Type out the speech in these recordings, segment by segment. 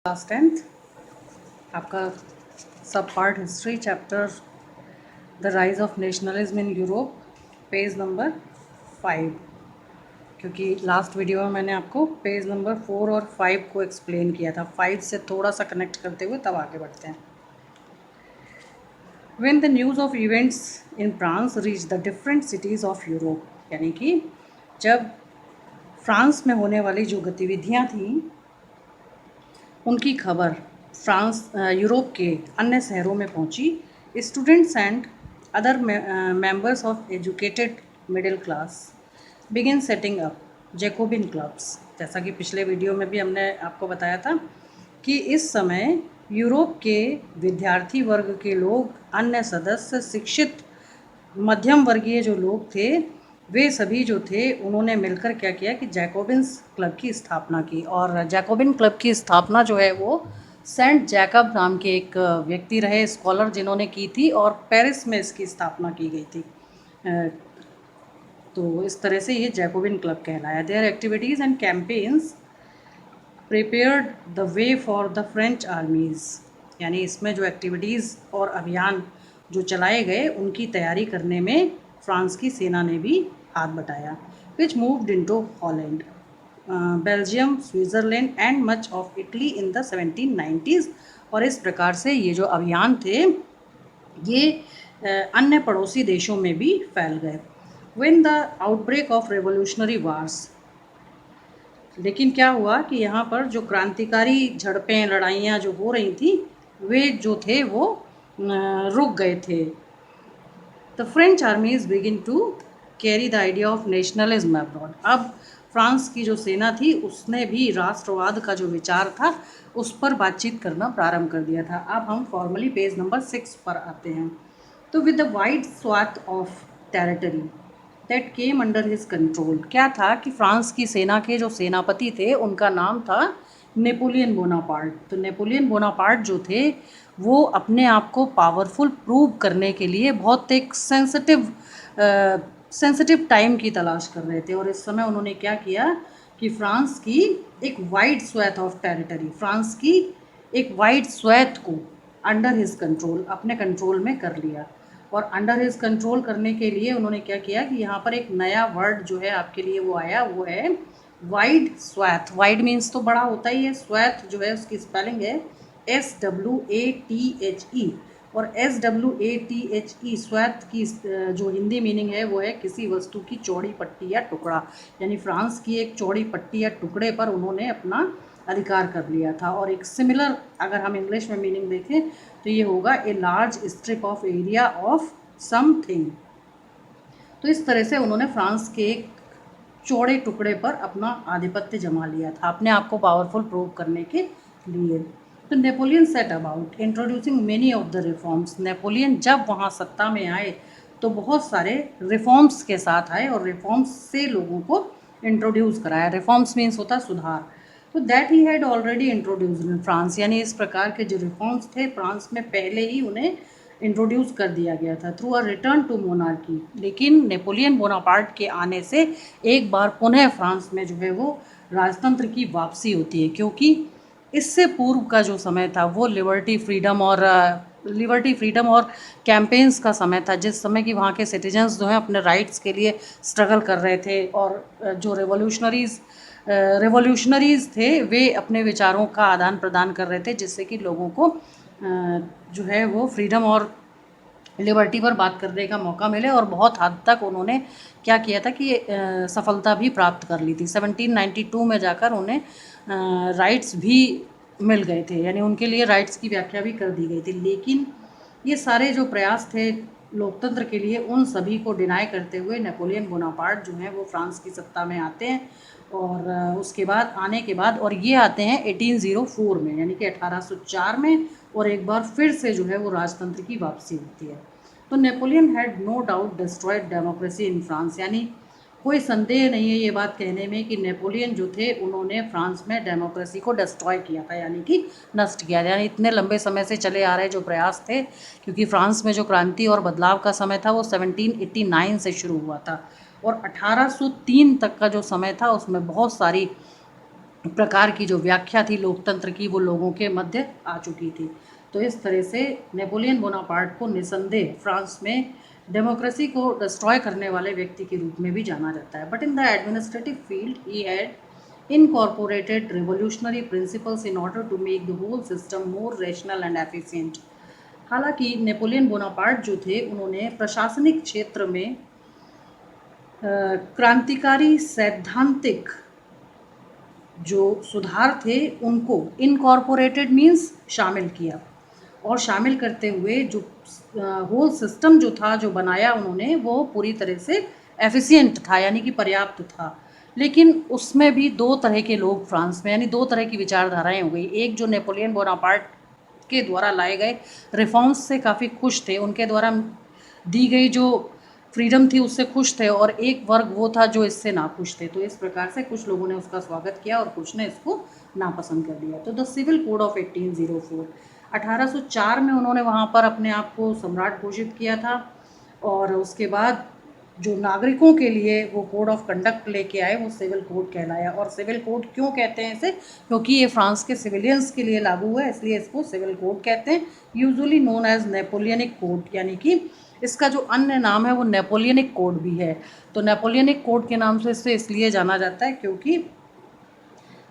Class 10th आपका सब part history chapter the rise of nationalism in Europe page number 5। क्योंकि last video में मैंने आपको पेज नंबर 4 और 5 को एक्सप्लेन किया था, 5 से थोड़ा सा कनेक्ट करते हुए तब आगे बढ़ते हैं। When the news of events in France reach the different cities of Europe, यानी कि जब फ्रांस में होने वाली जो गतिविधियाँ थीं उनकी खबर फ्रांस यूरोप के अन्य शहरों में पहुंची। Students and other members of educated middle class begin setting up Jacobian clubs. जैसा कि पिछले वीडियो में भी हमने आपको बताया था कि इस समय यूरोप के विद्यार्थी वर्ग के लोग, अन्य सदस्य, शिक्षित मध्यम वर्गीय जो लोग थे, वे सभी जो थे उन्होंने मिलकर क्या किया कि जैकोबिन्स क्लब की स्थापना की। और जैकोबिन क्लब की स्थापना जो है वो सेंट जैकब नाम के एक व्यक्ति रहे, स्कॉलर, जिन्होंने की थी और पेरिस में इसकी स्थापना की गई थी। तो इस तरह से ये जैकोबिन क्लब कहलाया। There activities and campaigns prepared the way for the French armies, यानी इसमें जो एक्टिविटीज़ और अभियान जो चलाए गए उनकी तैयारी करने में फ्रांस की सेना ने भी हाथ बटाया। Which moved into Holland, Belgium, Switzerland and much of Italy in the 1790s। और इस प्रकार से ये जो अभियान थे ये अन्य पड़ोसी देशों में भी फैल गए। When the outbreak of revolutionary wars, लेकिन क्या हुआ कि यहाँ पर जो क्रांतिकारी झड़पें, लड़ाइयाँ जो हो रही थी वे जो थे वो रुक गए थे। The French armies begin to carry the idea of nationalism abroad. अब फ्रांस की जो सेना थी उसने भी राष्ट्रवाद का जो विचार था उस पर बातचीत करना प्रारंभ कर दिया था। अब हम फॉर्मली पेज नंबर 6 पर आते हैं। तो with the wide swath of territory that came under his control, क्या था कि फ्रांस की सेना के जो सेनापति थे उनका नाम था नेपोलियन बोनापार्ट। तो नेपोलियन बोनापार्ट जो थे वो अपने आप को पावरफुल प्रूव करने के लिए बहुत एक सेंसिटिव टाइम की तलाश कर रहे थे। और इस समय उन्होंने क्या किया कि फ्रांस की एक वाइड स्वैथ ऑफ टेरिटरी, फ्रांस की एक वाइड स्वैथ को अंडर हिज कंट्रोल, अपने कंट्रोल में कर लिया। और अंडर हिज कंट्रोल करने के लिए उन्होंने क्या किया कि यहाँ पर एक नया वर्ड जो है आपके लिए वो आया, वो है वाइड स्वैथ। वाइड मीन्स तो बड़ा होता ही है, स्वैथ जो है उसकी स्पेलिंग है SWATHE। और SWATHE स्वैथ की जो हिंदी मीनिंग है वो है किसी वस्तु की चौड़ी पट्टी या टुकड़ा, यानी फ्रांस की एक चौड़ी पट्टी या टुकड़े पर उन्होंने अपना अधिकार कर लिया था। और एक सिमिलर अगर हम इंग्लिश में मीनिंग देखें तो ये होगा a large strip of area of something. तो इस तरह से उन्होंने फ्रांस के एक चौड़े टुकड़े पर अपना आधिपत्य जमा लिया था, अपने आप को पावरफुल प्रूव करने के लिए। तो Napoleon set about introducing many of the reforms. Napoleon जब वहाँ सत्ता में आए तो बहुत सारे रिफॉर्म्स के साथ आए और रिफॉर्म्स से लोगों को इंट्रोड्यूस कराया। रिफॉर्म्स मीन्स होता सुधार। तो that he had already introduced in France, यानी इस प्रकार के जो रिफॉर्म्स थे फ्रांस में पहले ही उन्हें इंट्रोड्यूस कर दिया गया था through a return to monarchy. लेकिन नेपोलियन बोनापार्ट के आने से एक बार पुनः फ्रांस में जो है वो राजतंत्र की वापसी होती है, क्योंकि इससे पूर्व का जो समय था वो लिबर्टी फ्रीडम और कैंपेन्स का समय था, जिस समय कि वहाँ के सिटीजन्स जो हैं अपने राइट्स के लिए स्ट्रगल कर रहे थे। और जो रेवोल्यूशनरीज़ थे वे अपने विचारों का आदान प्रदान कर रहे थे, जिससे कि लोगों को जो है वो फ्रीडम और लिबर्टी पर बात करने का मौका मिले। और बहुत हद तक उन्होंने क्या किया था कि सफलता भी प्राप्त कर ली थी। 1792 में जाकर उन्हें राइट्स भी मिल गए थे, यानी उनके लिए राइट्स की व्याख्या भी कर दी गई थी। लेकिन ये सारे जो प्रयास थे लोकतंत्र के लिए उन सभी को डिनाई करते हुए नेपोलियन बोनापार्ट जो हैं वो फ्रांस की सत्ता में आते हैं। और उसके बाद आने के बाद और ये आते हैं 1804 में, यानी कि 1804 में, और एक बार फिर से जो है वो राजतंत्र की वापसी होती है। तो Napoleon had no doubt destroyed democracy in France, यानी कोई संदेह नहीं है ये बात कहने में कि नेपोलियन जो थे उन्होंने फ्रांस में डेमोक्रेसी को डिस्ट्रॉय किया था, यानी कि नष्ट किया था। यानी इतने लंबे समय से चले आ रहे जो प्रयास थे, क्योंकि फ्रांस में जो क्रांति और बदलाव का समय था वो 1789 से शुरू हुआ था और 1803 तक का जो समय था उसमें बहुत सारी प्रकार की जो व्याख्या थी लोकतंत्र की वो लोगों के मध्य आ चुकी थी। तो इस तरह से नेपोलियन बोनापार्ट को निसंदेह फ्रांस में डेमोक्रेसी को डिस्ट्रॉय करने वाले व्यक्ति के रूप में भी जाना जाता है। But in the administrative field he had incorporated revolutionary principles in order to make the whole system more rational and efficient. हालांकि नेपोलियन बोनापार्ट जो थे उन्होंने प्रशासनिक क्षेत्र में क्रांतिकारी सैद्धांतिक जो सुधार थे उनको इनकॉर्पोरेटेड मीन्स शामिल किया, और शामिल करते हुए जो होल सिस्टम जो था जो बनाया उन्होंने वो पूरी तरह से एफिशिएंट था, यानी कि पर्याप्त था। लेकिन उसमें भी दो तरह के लोग फ्रांस में, यानी दो तरह की विचारधाराएं हो गई। एक जो नेपोलियन बोनापार्ट के द्वारा लाए गए रिफॉर्म्स से काफ़ी खुश थे, उनके द्वारा दी गई जो फ्रीडम थी उससे खुश थे, और एक वर्ग वो था जो इससे नाखुश थे। तो इस प्रकार से कुछ लोगों ने उसका स्वागत किया और कुछ ने इसको नापसंद कर दिया। तो द सिविल कोड ऑफ 1804 1804 में उन्होंने वहाँ पर अपने आप को सम्राट घोषित किया था, और उसके बाद जो नागरिकों के लिए वो कोड ऑफ कंडक्ट लेके आए वो सिविल कोड कहलाया। और सिविल कोड क्यों कहते हैं इसे, क्योंकि ये फ्रांस के सिविलियंस के लिए लागू हुआ है, इसलिए इसको सिविल कोड कहते हैं, usually known as Napoleonic code, यानी कि इसका जो अन्य नाम है वो नेपोलियनिक कोड भी है। तो नेपोलियनिक कोड के नाम से इसे इसलिए जाना जाता है क्योंकि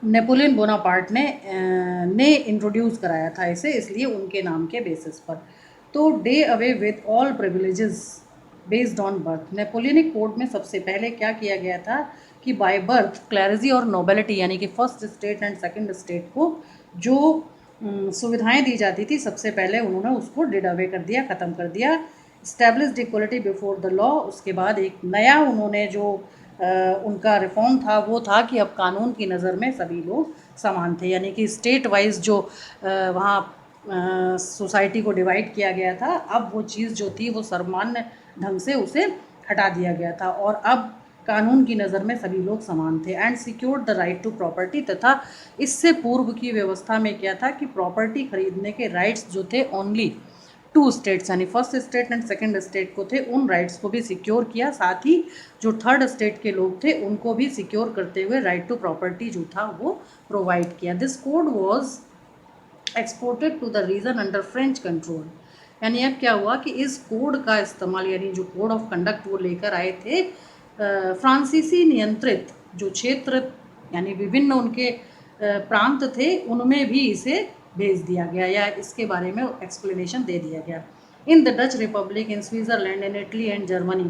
नेपोलियन बोनापार्ट ने इंट्रोड्यूस कराया था इसे, इसलिए उनके नाम के बेसिस पर। तो day away with all privileges based on birth, Napoleonic code में सबसे पहले क्या किया गया था कि बाय बर्थ क्लैरिजी और नोबेलिटी, यानी कि first state and second state को जो सुविधाएं दी जाती थी सबसे पहले उन्होंने उसको डिड अवे कर दिया, ख़त्म कर दिया। Established equality before the law, उसके बाद एक नया उन्होंने जो उनका रिफॉर्म था वो था कि अब कानून की नज़र में सभी लोग समान थे, यानी कि स्टेट वाइज जो वहाँ सोसाइटी को डिवाइड किया गया था, अब वो चीज़ जो थी वो सर्वमान्य ढंग से उसे हटा दिया गया था, और अब कानून की नज़र में सभी लोग समान थे। And secured the right to property, तथा इससे पूर्व की व्यवस्था में क्या था कि प्रॉपर्टी खरीदने के राइट्स जो थे ओनली टू स्टेट्स, यानी first state and second state को थे, उन राइट्स को भी सिक्योर किया। साथ ही जो थर्ड स्टेट के लोग थे उनको भी सिक्योर करते हुए राइट टू प्रॉपर्टी जो था वो प्रोवाइड किया। This code was exported to the region under French control, यानी अब क्या हुआ कि इस कोड का इस्तेमाल, यानी जो कोड ऑफ कंडक्ट वो लेकर आए थे फ्रांसीसी नियंत्रित जो क्षेत्र, यानी विभिन्न उनके प्रांत थे, उनमें भी इसे भेज दिया गया, या इसके बारे में एक्सप्लेनेशन दे दिया गया। In the Dutch Republic, in Switzerland, in Italy and Germany,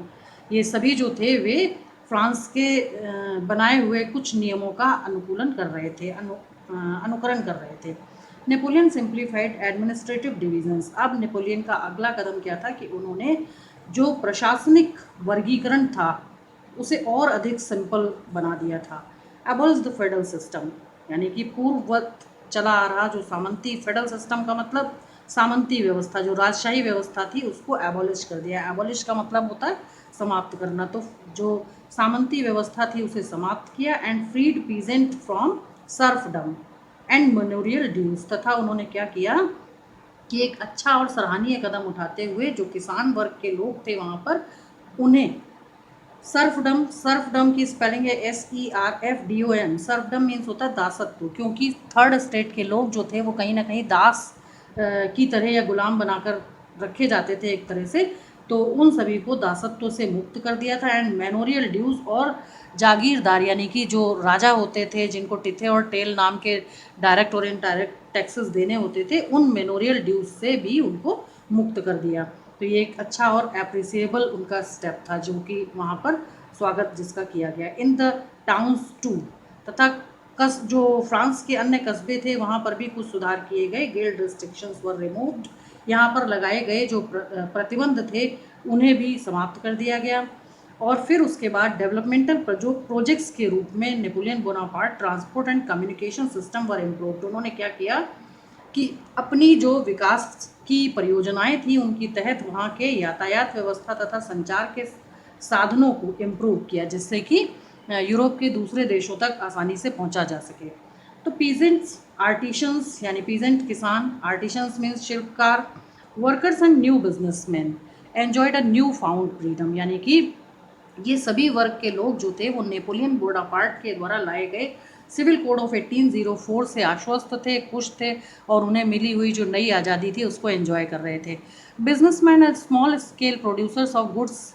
ये सभी जो थे वे फ्रांस के बनाए हुए कुछ नियमों का अनुकूलन कर रहे थे, अनुकरण कर रहे थे। नेपोलियन सिंप्लीफाइड एडमिनिस्ट्रेटिव डिविजन्स, अब नेपोलियन का अगला कदम क्या था कि उन्होंने जो प्रशासनिक वर्गीकरण था उसे और अधिक सिंपल बना दिया था। एबॉलिश द फेडरल सिस्टम, यानी कि पूर्ववत चला आ रहा जो सामंती, फेडरल सिस्टम का मतलब सामंती व्यवस्था, जो राजशाही व्यवस्था थी उसको एबॉलिश कर दिया। एबॉलिश का मतलब होता है समाप्त करना, तो जो सामंती व्यवस्था थी उसे समाप्त किया। And freed peasant from serfdom and manorial dues, तथा उन्होंने क्या किया कि एक अच्छा और सराहनीय कदम उठाते हुए जो किसान वर्ग के लोग थे वहाँ पर उन्हें सर्फडम, सर्फडम की स्पेलिंग है SERFDOM, सर्फडम मीन्स होता है दासत्व, क्योंकि थर्ड स्टेट के लोग जो थे वो कहीं ना कहीं दास की तरह या गुलाम बनाकर रखे जाते थे एक तरह से, तो उन सभी को दासत्व से मुक्त कर दिया था। एंड मैनोरियल ड्यूज, और जागीरदार, यानी कि जो राजा होते थे जिनको टिथे और टेल नाम के डायरेक्ट और इनडायरेक्ट टैक्सेस देने होते थे, उन मैनोरियल ड्यूज से भी उनको मुक्त कर दिया। तो ये एक अच्छा और एप्रिसिएबल उनका स्टेप था जो कि वहाँ पर स्वागत जिसका किया गया। इन द टाउन्स टू, तथा जो फ्रांस के अन्य कस्बे थे वहाँ पर भी कुछ सुधार किए गए। गिल्ड रिस्ट्रिक्शंस वर रिमूव्ड, यहाँ पर लगाए गए जो प्रतिबंध थे उन्हें भी समाप्त कर दिया गया। और फिर उसके बाद डेवलपमेंटल जो प्रोजेक्ट्स के रूप में Napoleon Bonaparte transport and communication system were improved, उन्होंने क्या किया कि अपनी जो विकास की परियोजनाएं थी उनकी तहत वहाँ के यातायात व्यवस्था तथा संचार के साधनों को इम्प्रूव किया, जिससे कि यूरोप के दूसरे देशों तक आसानी से पहुँचा जा सके। तो पीजेंट्स, आर्टिशंस, यानी पीजेंट किसान, आर्टिशंस मीन्स शिल्पकार, workers and new businessman enjoyed a new found freedom, यानी कि ये सभी वर्ग के लोग जो थे वो नेपोलियन बोनापार्ट के द्वारा लाए गए सिविल कोड ऑफ 1804 से आश्वस्त थे, खुश थे और उन्हें मिली हुई जो नई आज़ादी थी उसको एंजॉय कर रहे थे। Businessman and small scale producers of goods,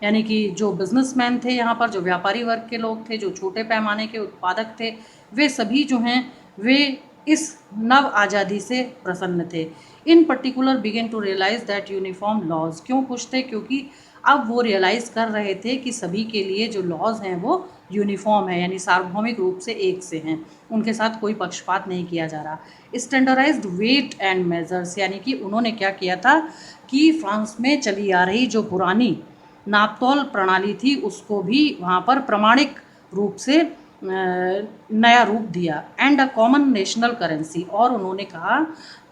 यानी कि जो बिजनेसमैन थे यहाँ पर, जो व्यापारी वर्ग के लोग थे, जो छोटे पैमाने के उत्पादक थे, वे सभी जो हैं वे इस नव आज़ादी से प्रसन्न थे। In particular begin to realise that uniform laws, क्यों खुश थे? क्योंकि अब वो रियलाइज़ कर रहे थे कि सभी के लिए जो लॉज हैं वो यूनिफॉर्म है, यानी सार्वभौमिक रूप से एक से हैं, उनके साथ कोई पक्षपात नहीं किया जा रहा। स्टैंडर्डाइज्ड वेट एंड मेजर्स, यानी कि उन्होंने क्या किया था कि फ्रांस में चली आ रही जो पुरानी नापतोल प्रणाली थी उसको भी वहाँ पर प्रमाणिक रूप से नया रूप दिया। And a common national currency, और उन्होंने कहा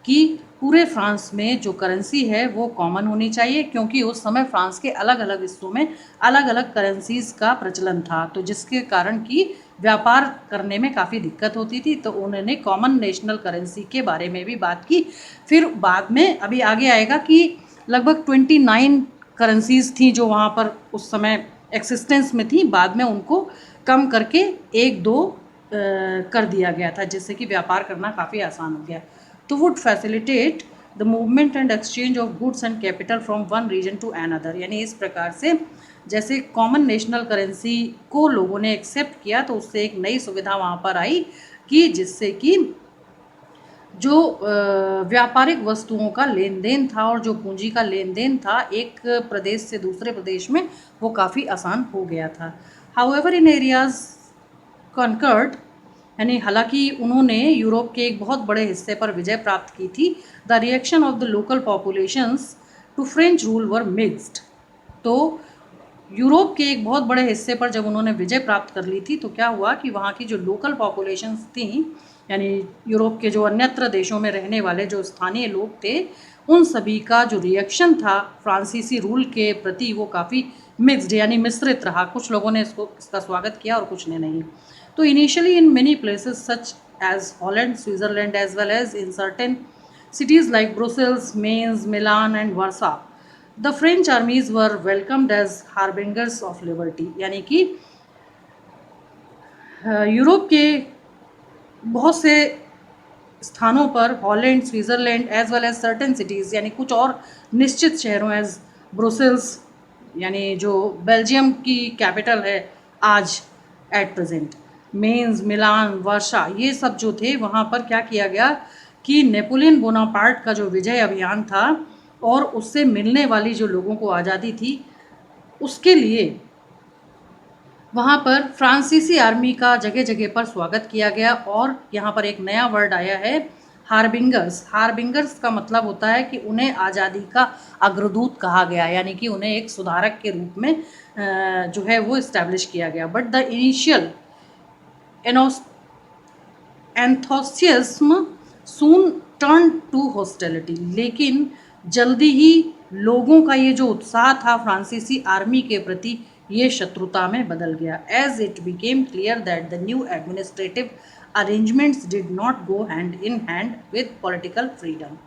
कि पूरे फ्रांस में जो करेंसी है वो कॉमन होनी चाहिए, क्योंकि उस समय फ्रांस के अलग अलग हिस्सों में अलग अलग करेंसीज़ का प्रचलन था, तो जिसके कारण कि व्यापार करने में काफ़ी दिक्कत होती थी, तो उन्होंने कॉमन नेशनल करेंसी के बारे में भी बात की। फिर बाद में अभी आगे आएगा कि लगभग 29 करेंसीज़ थी जो वहाँ पर उस समय एक्सिस्टेंस में थी, बाद में उनको कम करके 1-2 कर दिया गया था, जिससे कि व्यापार करना काफ़ी आसान हो गया। तो would facilitate the movement and exchange of goods and capital from one region to another, यानी इस प्रकार से जैसे कॉमन नेशनल करेंसी को लोगों ने एक्सेप्ट किया तो उससे एक नई सुविधा वहाँ पर आई कि जिससे कि जो व्यापारिक वस्तुओं का लेन देन था और जो पूंजी का लेन देन था एक प्रदेश से दूसरे प्रदेश में, वो काफ़ी आसान हो गया था। हाउएवर इन एरियाज कॉन्कर्ड, यानी हालांकि उन्होंने यूरोप के एक बहुत बड़े हिस्से पर विजय प्राप्त की थी, the reaction of the local populations to French rule were mixed. तो यूरोप के एक बहुत बड़े हिस्से पर जब उन्होंने विजय प्राप्त कर ली थी तो क्या हुआ कि वहाँ की जो लोकल पॉपुलेशंस थी, यानी यूरोप के जो अन्यत्र देशों में रहने वाले जो स्थानीय लोग थे, उन सभी का जो रिएक्शन था फ्रांसीसी रूल के प्रति वो काफ़ी मिक्स्ड यानी मिश्रित रहा। कुछ लोगों ने इसका स्वागत किया और कुछ ने नहीं। तो initially in many places such as Holland, Switzerland as well as in certain cities like Brussels, Mainz, Milan and Warsaw, the French armies were welcomed as harbingers of liberty, यानी कि यूरोप के बहुत से स्थानों पर Holland, Switzerland as well as certain cities, यानी कुछ और निश्चित शहरों एज ब्रुसेल्स, यानी जो बेल्जियम की कैपिटल है आज एट प्रेजेंट, मेन्स, मिलान, वर्षा, ये सब जो थे वहाँ पर क्या किया गया कि नेपोलियन बोनापार्ट का जो विजय अभियान था और उससे मिलने वाली जो लोगों को आज़ादी थी उसके लिए वहाँ पर फ्रांसीसी आर्मी का जगह जगह पर स्वागत किया गया। और यहाँ पर एक नया वर्ड आया है, हार्बिंगर्स। हार्बिंगर्स का मतलब होता है कि उन्हें आज़ादी का अग्रदूत कहा गया, यानी कि उन्हें एक सुधारक के रूप में जो है वो इस्टेब्लिश किया गया। But the initial enthusiasm soon turn to hostility, लेकिन जल्दी ही लोगों का ये जो उत्साह था फ्रांसीसी आर्मी के प्रति ये शत्रुता में बदल गया। As it became clear that the new administrative arrangements did not go hand in hand with political freedom,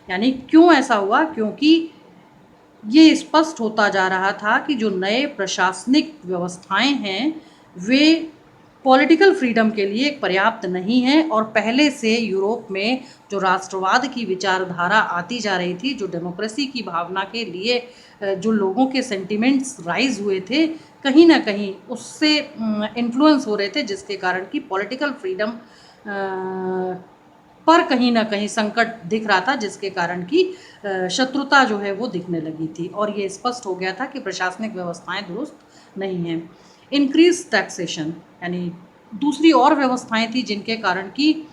यानी क्यों ऐसा हुआ? क्योंकि ये स्पष्ट होता जा रहा था कि जो नए प्रशासनिक व्यवस्थाएं हैं वे पॉलिटिकल फ्रीडम के लिए पर्याप्त नहीं है। और पहले से यूरोप में जो राष्ट्रवाद की विचारधारा आती जा रही थी, जो डेमोक्रेसी की भावना के लिए जो लोगों के सेंटिमेंट्स राइज हुए थे, कहीं ना कहीं उससे इन्फ्लुएंस हो रहे थे, जिसके कारण कि पॉलिटिकल फ्रीडम पर कहीं ना कहीं संकट दिख रहा था, जिसके कारण कि शत्रुता जो है वो दिखने लगी थी। और ये स्पष्ट हो गया था कि प्रशासनिक व्यवस्थाएं दुरुस्त नहीं हैं। इंक्रीज टैक्सेशन, यानी दूसरी और व्यवस्थाएं थी जिनके कारण कि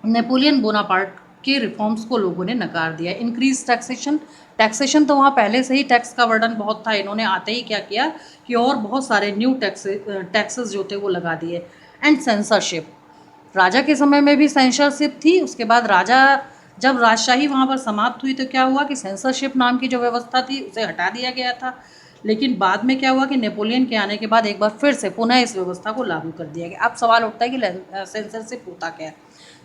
नेपोलियन बोनापार्ट के रिफॉर्म्स को लोगों ने नकार दिया। इंक्रीज टैक्सेशन, टैक्सेशन तो वहाँ पहले से ही टैक्स का वर्डन बहुत था, इन्होंने आते ही क्या किया कि और बहुत सारे न्यू टैक्सेस जो थे वो लगा दिए। एंड सेंसरशिप, राजा के समय में भी सेंसरशिप थी, उसके बाद राजा जब राजशाही वहाँ पर समाप्त हुई तो क्या हुआ कि सेंसरशिप नाम की जो व्यवस्था थी उसे हटा दिया गया था। लेकिन बाद में क्या हुआ कि नेपोलियन के आने के बाद एक बार फिर से पुनः इस व्यवस्था को लागू कर दिया गया। अब सवाल उठता है कि सेंसरशिप होता क्या है?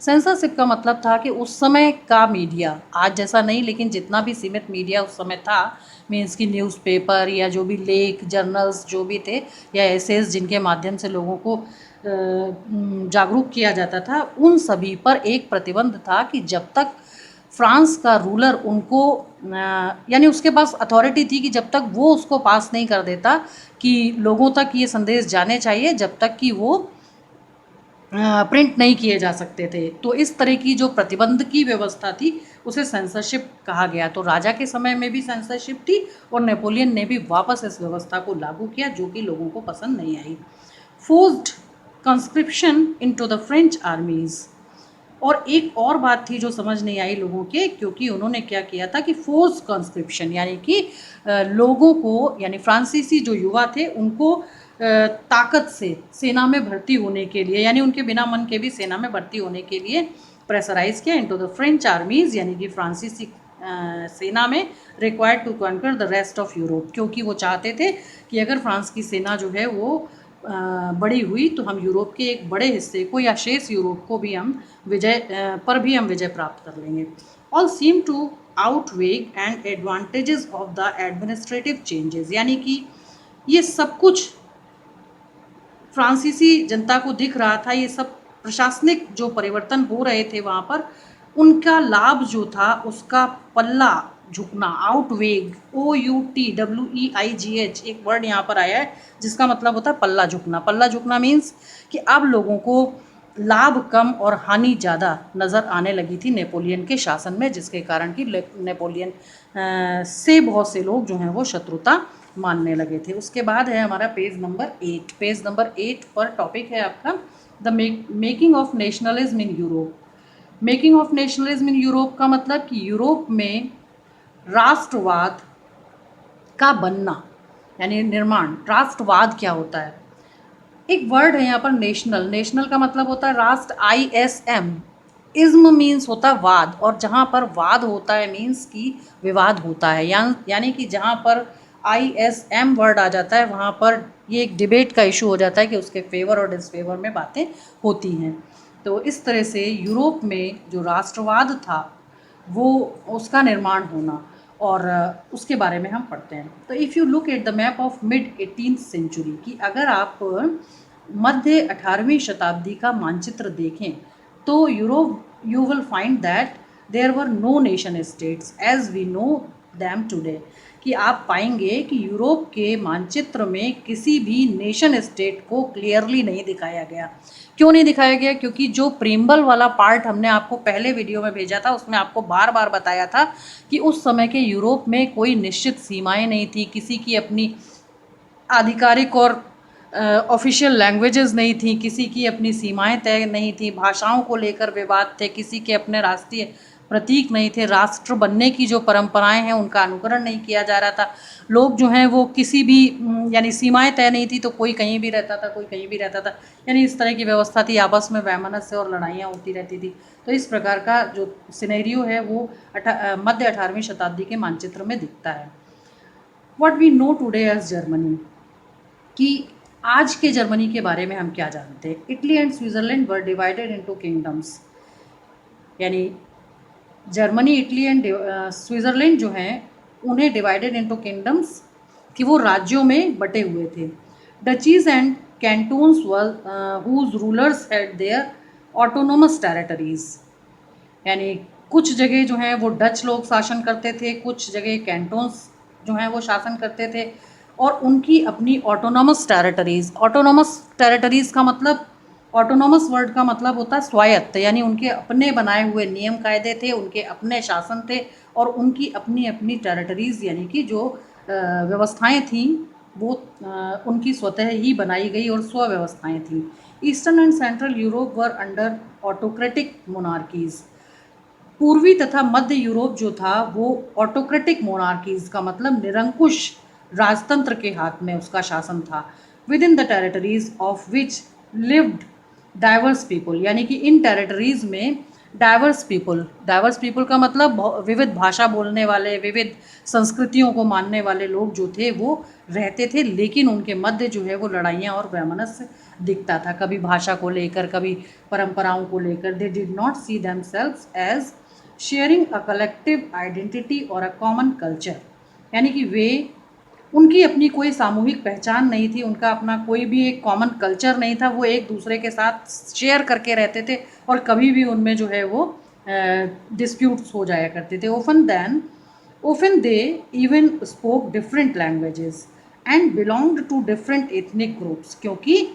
सेंसरशिप का मतलब था कि उस समय का मीडिया, आज जैसा नहीं लेकिन जितना भी सीमित मीडिया उस समय था, मीन्स की न्यूज़पेपर या जो भी लेख जर्नल्स जो भी थे या एसेज जिनके माध्यम से लोगों को जागरूक किया जाता था, उन सभी पर एक प्रतिबंध था कि जब तक फ्रांस का रूलर उनको यानी उसके पास अथॉरिटी थी कि जब तक वो उसको पास नहीं कर देता कि लोगों तक ये संदेश जाने चाहिए, जब तक कि वो प्रिंट नहीं किए जा सकते थे। तो इस तरह की जो प्रतिबंध की व्यवस्था थी उसे सेंसरशिप कहा गया। तो राजा के समय में भी सेंसरशिप थी और नेपोलियन ने भी वापस इस व्यवस्था को लागू किया, जो कि लोगों को पसंद नहीं आई। Forced conscription into the French armies. और एक और बात थी जो समझ नहीं आई लोगों के, क्योंकि उन्होंने क्या किया था कि फोर्स कंस्क्रिप्शन यानी कि लोगों को, यानी फ्रांसीसी जो युवा थे उनको ताकत से सेना में भर्ती होने के लिए, यानी उनके बिना मन के भी सेना में भर्ती होने के लिए प्रेशराइज किया इनटू द फ्रेंच आर्मीज़, यानी कि फ्रांसीसी सेना में, required to conquer the rest of Europe, क्योंकि वो चाहते थे कि अगर फ्रांस की सेना जो है वो बड़ी हुई तो हम यूरोप के एक बड़े हिस्से को या शेष यूरोप को भी हम विजय प्राप्त कर लेंगे। All seem to outweigh and advantages of the administrative changes, यानी कि ये सब कुछ फ्रांसीसी जनता को दिख रहा था, ये सब प्रशासनिक जो परिवर्तन हो रहे थे वहाँ पर, उनका लाभ जो था उसका पल्ला झुकना, आउटवेग, OUTWEIGH एक वर्ड यहाँ पर आया है जिसका मतलब होता है पल्ला झुकना। पल्ला झुकना मीन्स कि अब लोगों को लाभ कम और हानि ज़्यादा नज़र आने लगी थी नेपोलियन के शासन में, जिसके कारण कि नेपोलियन से बहुत से लोग जो हैं वो शत्रुता मानने लगे थे। उसके बाद है हमारा पेज नंबर 8। पेज नंबर 8 पर टॉपिक है आपका the making of nationalism in Europe. Making of nationalism in Europe का मतलब कि यूरोप में राष्ट्रवाद का बनना, यानी निर्माण। राष्ट्रवाद क्या होता है? एक वर्ड है यहाँ पर नेशनल। नेशनल का मतलब होता है राष्ट्र, ISM। इज्म मीन्स होता है वाद, और जहाँ पर वाद होता है मीन्स कि विवाद होता है, यानी कि जहाँ पर ISM वर्ड आ जाता है वहाँ पर ये एक डिबेट का इशू हो जाता है कि उसके फेवर और डिसफेवर में बातें होती हैं। तो इस तरह से यूरोप में जो राष्ट्रवाद था वो उसका निर्माण होना, और उसके बारे में हम पढ़ते हैं। तो if you look at the map of mid 18th century, कि अगर आप मध्य 18वीं शताब्दी का मानचित्र देखें तो Europe you will find that there were no nation states as we know them today, कि आप पाएंगे कि यूरोप के मानचित्र में किसी भी नेशन स्टेट को क्लियरली नहीं दिखाया गया। क्यों नहीं दिखाया गया? क्योंकि जो प्रीम्बल वाला पार्ट हमने आपको पहले वीडियो में भेजा था उसमें आपको बार बार बताया था कि उस समय के यूरोप में कोई निश्चित सीमाएं नहीं थी, किसी की अपनी आधिकारिक और ऑफिशियल लैंग्वेजेस नहीं थी, किसी की अपनी सीमाएं तय नहीं थी, भाषाओं को लेकर विवाद थे, किसी के अपने राष्ट्रीय प्रतीक नहीं थे, राष्ट्र बनने की जो परंपराएं हैं उनका अनुकरण नहीं किया जा रहा था। लोग जो हैं वो किसी भी यानी सीमाएं तय नहीं थी तो कोई कहीं भी रहता था, कोई कहीं भी रहता था, यानी इस तरह की व्यवस्था थी, आपस में वैमनस्य और लड़ाइयाँ होती रहती थी। तो इस प्रकार का जो सिनेरियो है वो मध्य 18वीं शताब्दी के मानचित्र में दिखता है। What we know today as Germany, कि आज के जर्मनी के बारे में हम क्या जानते हैं। Italy and Switzerland were divided into kingdoms, यानी जर्मनी, इटली एंड स्विट्ज़रलैंड जो हैं उन्हें डिवाइडेड इनटू किंगडम्स, कि वो राज्यों में बटे हुए थे। Duchies and cantons were whose rulers had their autonomous territories, यानी कुछ जगह जो हैं वो डच लोग शासन करते थे, कुछ जगह कैंटोन्स जो हैं वो शासन करते थे, और उनकी अपनी ऑटोनोमस टेरिटरीज़। ऑटोनोमस टेरिटरीज़ का मतलब, ऑटोनोमस वर्ड का मतलब होता है स्वायत्त, यानी उनके अपने बनाए हुए नियम कायदे थे, उनके अपने शासन थे, और उनकी अपनी अपनी टेरिटरीज़ यानी कि जो व्यवस्थाएं थीं वो उनकी स्वतः ही बनाई गई और स्वव्यवस्थाएं थीं। Eastern and central Europe were under autocratic monarchies, पूर्वी तथा मध्य यूरोप जो था वो ऑटोक्रेटिक मोनार्कीज का मतलब निरंकुश राजतंत्र के हाथ में उसका शासन था। With in the territories of which lived diverse people, यानी कि इन टेरिटरीज में डाइवर्स पीपल का मतलब विविध भाषा बोलने वाले, विविध संस्कृतियों को मानने वाले लोग जो थे वो रहते थे, लेकिन उनके मध्य जो है वो लड़ाइयाँ और वैमनस्य दिखता था, कभी भाषा को लेकर, कभी परंपराओं को लेकर। They did not see themselves as sharing a collective identity और अ कॉमन कल्चर, यानी कि वे उनकी अपनी कोई सामूहिक पहचान नहीं थी, उनका अपना कोई भी एक कॉमन कल्चर नहीं था, वो एक दूसरे के साथ शेयर करके रहते थे और कभी भी उनमें जो है वो डिस्प्यूट्स हो जाया करते थे। often they even spoke different languages and belonged to different ethnic groups, क्योंकि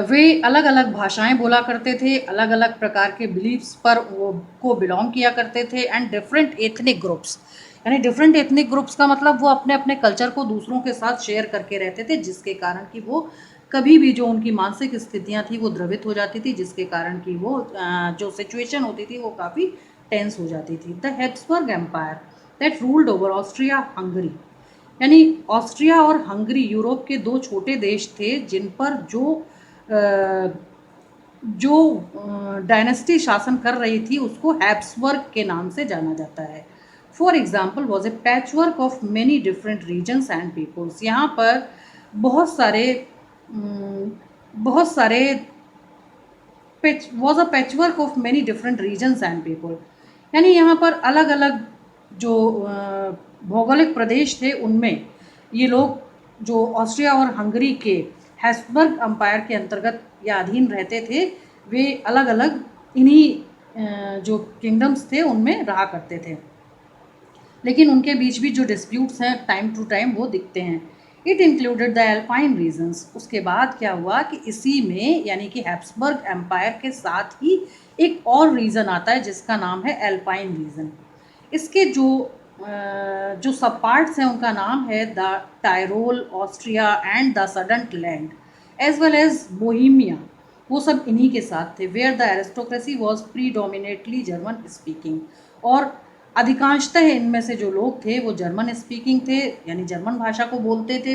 वे अलग अलग भाषाएं बोला करते थे, अलग अलग प्रकार के बिलीव्स पर वो को बिलोंग किया करते थे। एंड डिफरेंट एथनिक ग्रुप्स, यानी डिफरेंट एथनिक ग्रुप्स का मतलब वो अपने अपने कल्चर को दूसरों के साथ शेयर करके रहते थे, जिसके कारण कि वो कभी भी जो उनकी मानसिक स्थितियां थी वो द्रवित हो जाती थी, जिसके कारण कि वो जो सिचुएशन होती थी वो काफ़ी टेंस हो जाती थी। The Habsburg empire that ruled over Austria Hungary, यानी ऑस्ट्रिया और हंगरी यूरोप के दो छोटे देश थे जिन पर जो डायनेस्टी शासन कर रही थी उसको हैब्सबर्ग के नाम से जाना जाता है। For example was a patchwork of many different regions and peoples, यहाँ पर बहुत सारे was a patchwork of many different regions and people, यानी यहाँ पर अलग अलग जो भौगोलिक प्रदेश थे उनमें ये लोग जो ऑस्ट्रिया और हंगरी के हैब्सबर्ग अम्पायर के अंतर्गत या अधीन रहते थे, वे अलग अलग इन्हीं जो किंगडम्स थे उनमें रहा करते थे, लेकिन उनके बीच भी जो डिस्प्यूट्स हैं टाइम टू टाइम वो दिखते हैं। It included the Alpine regions, उसके बाद क्या हुआ कि इसी में यानी कि हैब्सबर्ग एम्पायर के साथ ही एक और रीजन आता है जिसका नाम है एल्पाइन रीजन। इसके जो सब पार्ट्स हैं उनका नाम है the Tyrol, Austria and the Sudetenland as well as Bohemia, वो सब इन्हीं के साथ थे। Where the aristocracy was predominantly German speaking, और अधिकांशतः इनमें से जो लोग थे वो जर्मन स्पीकिंग थे, यानी जर्मन भाषा को बोलते थे।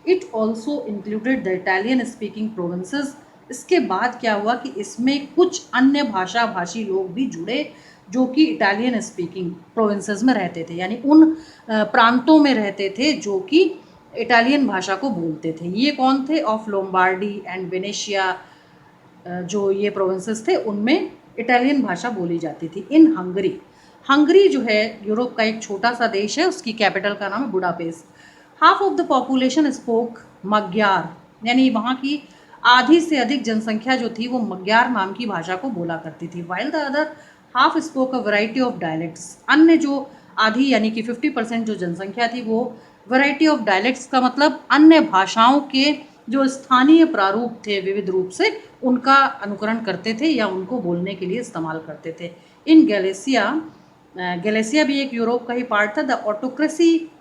It also included the Italian speaking provinces. इसके बाद क्या हुआ कि इसमें कुछ अन्य भाषा भाषी लोग भी जुड़े जो कि इटालियन स्पीकिंग प्रोविंसेस में रहते थे, यानी उन प्रांतों में रहते थे जो कि इटालियन भाषा को बोलते थे। ये कौन थे? ऑफ लोम्बार्डी एंड वेनेशिया, जो ये प्रोविंसेस थे उनमें इटालियन भाषा बोली जाती थी। इन हंगरी, हंगरी जो है यूरोप का एक छोटा सा देश है, उसकी कैपिटल का नाम है Budapest. Half of the population spoke Magyar, यानी वहाँ की आधी से अधिक जनसंख्या जो थी वो मग्यार नाम की भाषा को बोला करती थी। While the other half spoke a variety of dialects, अन्य जो आधी यानी कि 50% जो जनसंख्या थी वो वैरायटी ऑफ डायलेक्ट्स का मतलब अन्य भाषाओं के जो स्थानीय प्रारूप थे विविध रूप से उनका अनुकरण करते थे या उनको बोलने के लिए इस्तेमाल करते थे। इन गैलेसिया, गैलेसिया भी एक यूरोप का ही पार्ट था। द ऑटोक्रेसी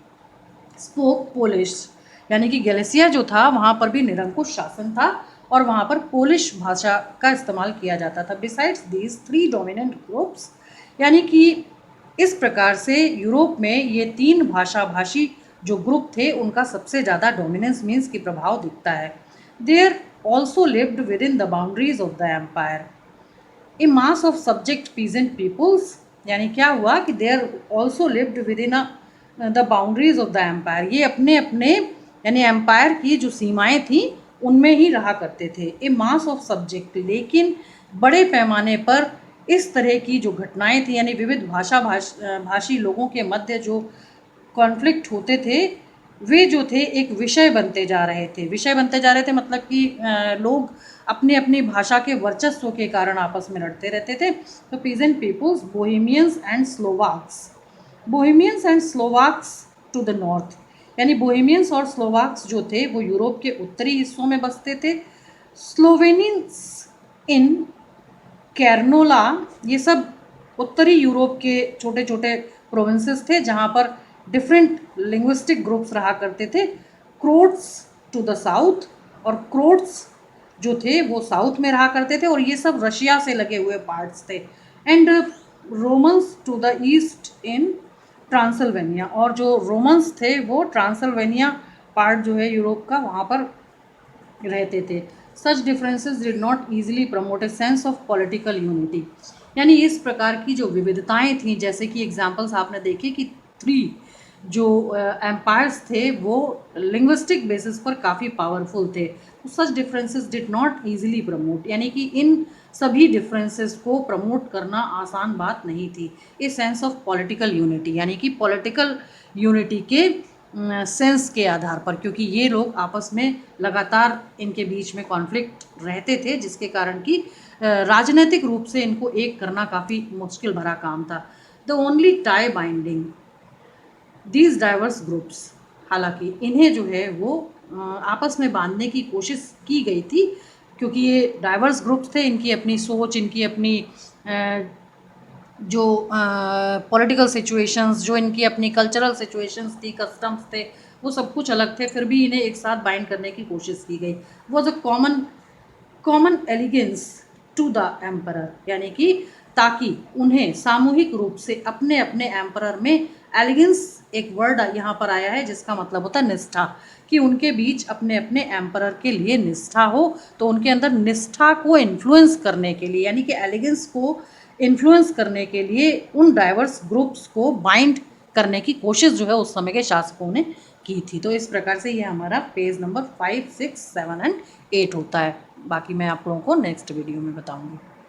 स्पोक पोलिश, यानी कि गैलेसिया जो था वहाँ पर भी निरंकुश शासन था और वहाँ पर पोलिश भाषा का इस्तेमाल किया जाता था। बिसाइड्स दीज 3 डोमिनेंट ग्रुप्स, यानी कि इस प्रकार से यूरोप में ये 3 भाषा भाषी जो ग्रुप थे उनका सबसे ज़्यादा डोमिनेंस मीन्स की प्रभाव दिखता है। There also lived within the boundaries of the empire a mass of subject peasant peoples, यानी क्या हुआ कि there also lived within the boundaries of the empire, ये अपने अपने यानी एम्पायर की जो सीमाएं थी उनमें ही रहा करते थे। ए मास ऑफ सब्जेक्ट, लेकिन बड़े पैमाने पर इस तरह की जो घटनाएं थी यानी विविध भाषी लोगों के मध्य जो कॉन्फ्लिक्ट होते थे वे जो थे एक विषय बनते जा रहे थे। विषय बनते जा रहे थे मतलब कि लोग अपनी अपनी भाषा के वर्चस्व के कारण आपस में लड़ते रहते थे। तो peasant peoples, Bohemians and Slovaks, Bohemians and Slovaks to the north, यानी बोहेमियंस और स्लोवाक्स जो थे वो यूरोप के उत्तरी हिस्सों में बसते थे। स्लोवेनियंस इन कैरनोला, ये सब उत्तरी यूरोप के छोटे छोटे प्रोविंसेस थे जहाँ पर डिफरेंट लिंग्विस्टिक ग्रुप्स रहा करते थे। क्रोट्स टू द साउथ, और क्रोट्स जो थे वो साउथ में रहा करते थे और ये सब रशिया से लगे हुए पार्ट्स थे। And Romans to the east in Transylvania, और जो रोमन्स थे वो ट्रांसल्वेनिया पार्ट जो है यूरोप का वहाँ पर रहते थे। Such differences did not easily promote a sense of political unity, यानी इस प्रकार की जो विविधताएं थी, जैसे कि एग्जांपल्स आपने देखे कि 3 जो एम्पायर्स थे वो लिंग्विस्टिक बेसिस पर काफ़ी पावरफुल थे। तो such differences did not easily promote, यानी कि इन सभी डिफरेंसेस को प्रमोट करना आसान बात नहीं थी। ए सेंस ऑफ पॉलिटिकल यूनिटी, यानी कि पॉलिटिकल यूनिटी के सेंस के आधार पर, क्योंकि ये लोग आपस में लगातार इनके बीच में कॉन्फ्लिक्ट रहते थे, जिसके कारण कि राजनीतिक रूप से इनको एक करना काफ़ी मुश्किल भरा काम था। The only tie binding these diverse groups, हालांकि इन्हें जो है वो आपस में बांधने की कोशिश की गई थी, क्योंकि ये डाइवर्स ग्रुप्स थे, इनकी अपनी सोच, इनकी अपनी जो पॉलिटिकल सिचुएशंस, जो इनकी अपनी कल्चरल सिचुएशंस थी, कस्टम्स थे, वो सब कुछ अलग थे, फिर भी इन्हें एक साथ बाइंड करने की कोशिश की गई। Was a common allegiance to the emperor, यानी कि ताकि उन्हें सामूहिक रूप से अपने अपने एम्परर में, एलिगेंस एक वर्ड यहाँ पर आया है जिसका मतलब होता है निष्ठा, कि उनके बीच अपने अपने एम्परर के लिए निष्ठा हो, तो उनके अंदर निष्ठा को इन्फ्लुएंस करने के लिए, यानी कि एलिगेंस को इन्फ्लुएंस करने के लिए उन डाइवर्स ग्रुप्स को बाइंड करने की कोशिश जो है उस समय के शासकों ने की थी। तो इस प्रकार से ये हमारा पेज नंबर 5, 6, 7 एंड 8 होता है। बाकी मैं आप लोगों को नेक्स्ट वीडियो में बताऊंगी।